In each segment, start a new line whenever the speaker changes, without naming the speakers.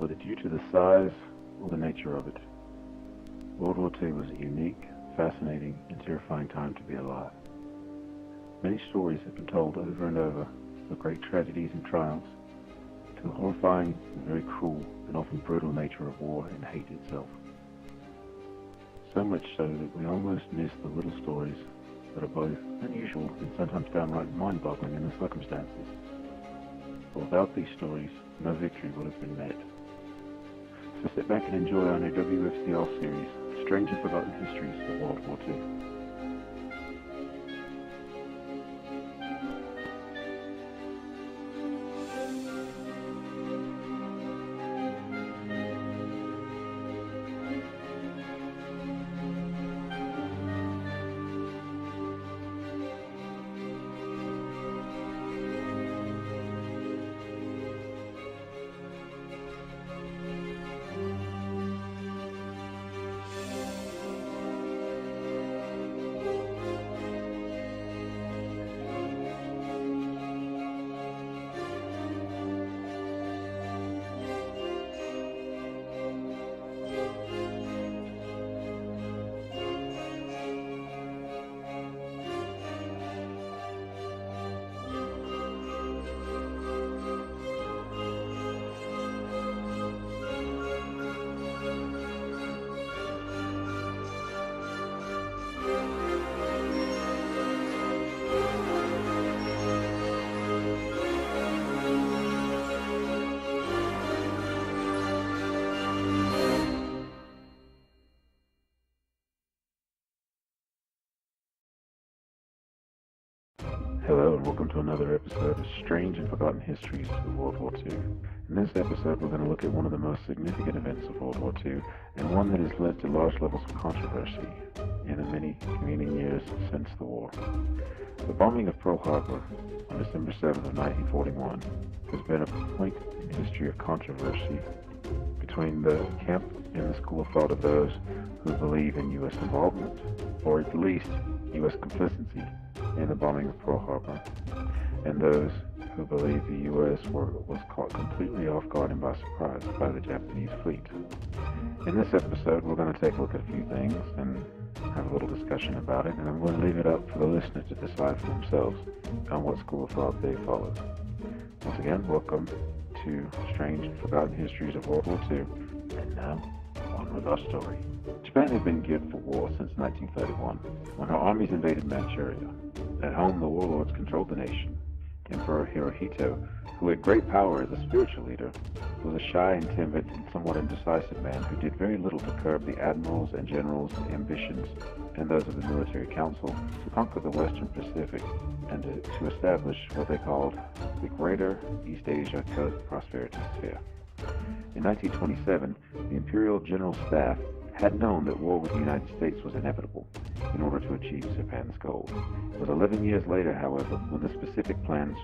whether due to the size or the nature of it. World War II was a unique, fascinating, and terrifying time to be alive. Many stories have been told over and over of great tragedies and triumphs, to the horrifying and very cruel and often brutal nature of war and hate itself. So much so that we almost miss the little stories that are both unusual and sometimes downright mind-boggling in the circumstances. But without these stories, no victory would have been met. So sit back and enjoy our new WFCR series, Strange and Forgotten Histories of World War II. Hello and welcome to another episode of Strange and Forgotten Histories of World War II. In this episode we're going to look at one of the most significant events of World War II and one that has led to large levels of controversy in the many intervening years since the war. The bombing of Pearl Harbor on December 7th of 1941 has been a point in history of controversy between the camp and the school of thought of those who believe in U.S. involvement, or at least U.S. complicity in the bombing of Pearl Harbor, and those who believe the U.S. was caught completely off guard and by surprise by the Japanese fleet. In this episode, we're going to take a look at a few things and have a little discussion about it, and I'm going to leave it up for the listener to decide for themselves on what school of thought they follow. Once again, welcome to Strange and Forgotten Histories of World War II, and now, on with our story. Japan had been geared for war since 1931, when her armies invaded Manchuria. At home, the warlords controlled the nation. Emperor Hirohito, who had great power as a spiritual leader, was a shy and timid and somewhat indecisive man who did very little to curb the admirals' and generals' ambitions and those of the military council to conquer the Western Pacific and to establish what they called the Greater East Asia Prosperity Sphere. In 1927, the Imperial General Staff had known that war with the United States was inevitable in order to achieve Japan's goals. It was 11 years later, however, when the specific plans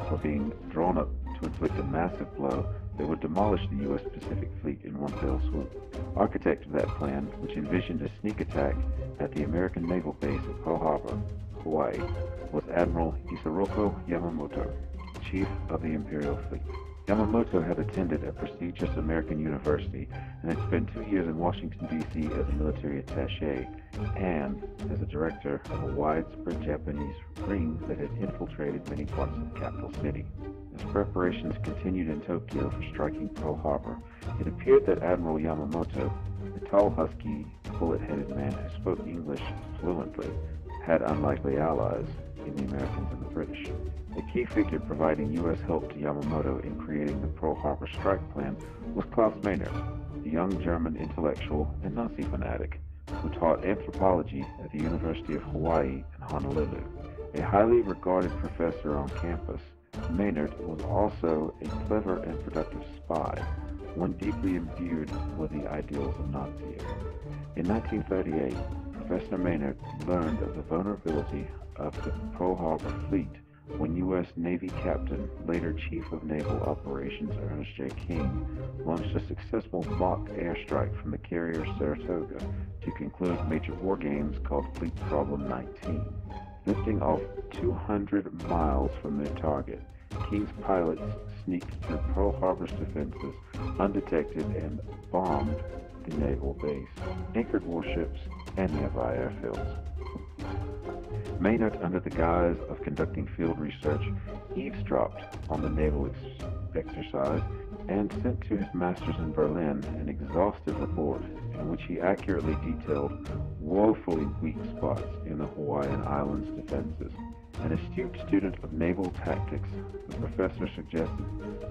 were being drawn up to inflict a massive blow that would demolish the U.S. Pacific Fleet in one fell swoop. Architect of that plan, which envisioned a sneak attack at the American naval base at Pearl Harbor, Hawaii, was Admiral Yamamoto, chief of the Imperial Fleet. Yamamoto had attended a prestigious American university and had spent 2 years in Washington, D.C. as a military attaché and as a director of a widespread Japanese ring that had infiltrated many parts of the capital city. As preparations continued in Tokyo for striking Pearl Harbor, it appeared that Admiral Yamamoto, a tall, husky, bullet-headed man who spoke English fluently, had unlikely allies in the Americans and the British. A key figure providing U.S. help to Yamamoto in creating the Pearl Harbor strike plan was Klaus Maynard, the young German intellectual and Nazi fanatic who taught anthropology at the University of Hawaii in Honolulu. A highly regarded professor on campus, Maynard was also a clever and productive spy, one deeply imbued with the ideals of Nazism. In 1938, Professor Maynard learned of the vulnerability of the Pearl Harbor fleet when U.S. Navy Captain, later Chief of Naval Operations Ernest J. King, launched a successful mock airstrike from the carrier Saratoga to conclude major war games called Fleet Problem 19. Lifting off 200 miles from their target, King's pilots sneaked through Pearl Harbor's defenses undetected and bombed the naval base, anchored warships, and nearby airfields. Maynard, under the guise of conducting field research, eavesdropped on the naval exercise and sent to his masters in Berlin an exhaustive report in which he accurately detailed woefully weak spots in the Hawaiian Islands' defenses. An astute student of naval tactics, the professor suggested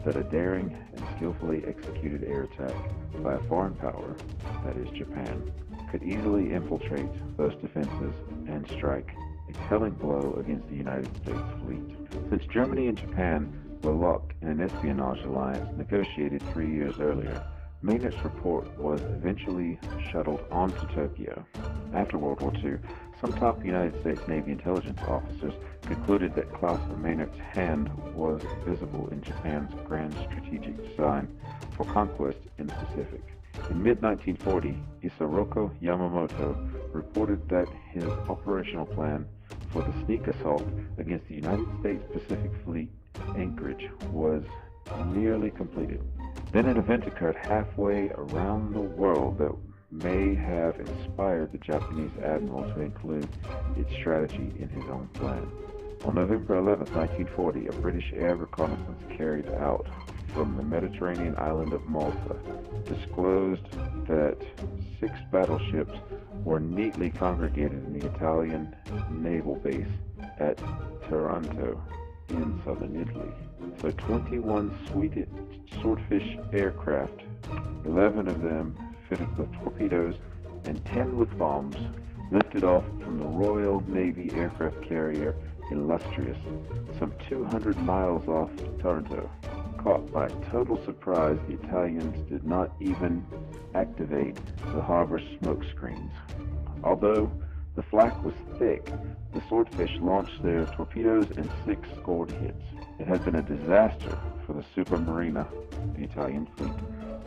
that a daring and skillfully executed air attack by a foreign power, that is Japan, could easily infiltrate those defenses and strike a telling blow against the United States fleet. Since Germany and Japan were locked in an espionage alliance negotiated 3 years earlier, Maynard's report was eventually shuttled on to Tokyo. After World War II, some top United States Navy intelligence officers concluded that Klaus Maynard's hand was visible in Japan's grand strategic design for conquest in the Pacific. In mid-1940, Admiral Yamamoto reported that his operational plan for the sneak assault against the United States Pacific Fleet anchorage was nearly completed. Then an event occurred halfway around the world that may have inspired the Japanese admiral to include its strategy in his own plan. On November 11, 1940, a British air reconnaissance carried out from the Mediterranean island of Malta disclosed that 6 battleships were neatly congregated in the Italian naval base at Taranto in southern Italy. So 21 Swordfish aircraft, 11 of them fitted with torpedoes and 10 with bombs, lifted off from the Royal Navy aircraft carrier Illustrious, some 200 miles off Taranto. Caught by total surprise, the Italians did not even activate the harbor smoke screens. Although the flak was thick, the Swordfish launched their torpedoes and 6 scored hits. It had been a disaster for the Supermarina, the Italian fleet.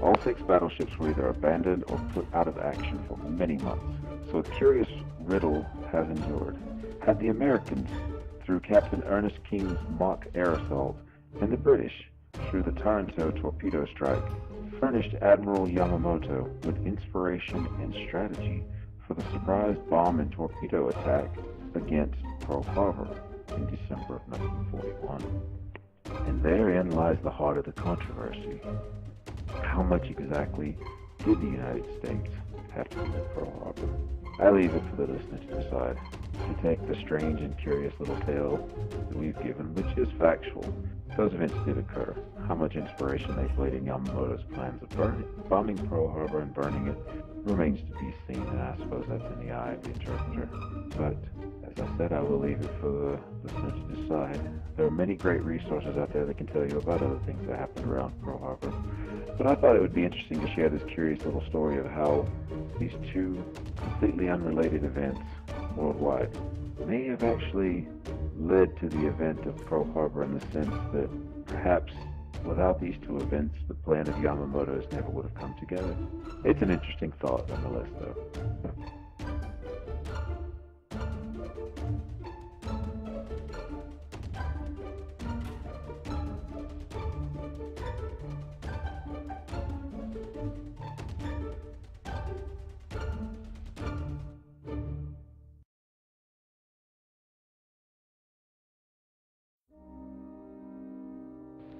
All 6 battleships were either abandoned or put out of action for many months. So a curious riddle has endured. Had the Americans, through Captain Ernest King's mock air assault, and the British, through the Taranto torpedo strike, furnished Admiral Yamamoto with inspiration and strategy for the surprise bomb and torpedo attack against Pearl Harbor in December of 1941. And therein lies the heart of the controversy. How much exactly did the United States have to do with Pearl Harbor? I leave it for the listener to decide. To take the strange and curious little tale that we've given, which is factual. Those events did occur. How much inspiration they played in Yamamoto's plans of bombing Pearl Harbor and burning it remains to be seen, and I suppose that's in the eye of the interpreter. But, as I said, I will leave it for the listener to decide. There are many great resources out there that can tell you about other things that happened around Pearl Harbor. But I thought it would be interesting to share this curious little story of how these 2 completely unrelated events worldwide may have actually led to the event of Pearl Harbor, in the sense that perhaps without these 2 events, the plan of Yamamoto's never would have come together. It's an interesting thought nonetheless, though.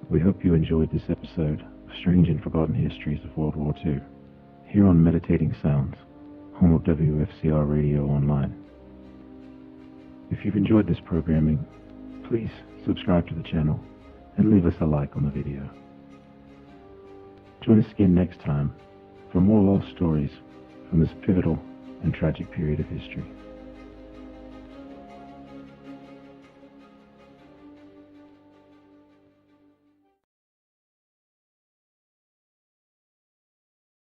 We hope you enjoyed this episode of Strange and Forgotten Histories of World War II, here on Meditating Sounds, home of WFCR Radio Online. If you've enjoyed this programming, please subscribe to the channel and leave us a like on the video. Join us again next time for more lost stories from this pivotal and tragic period of history.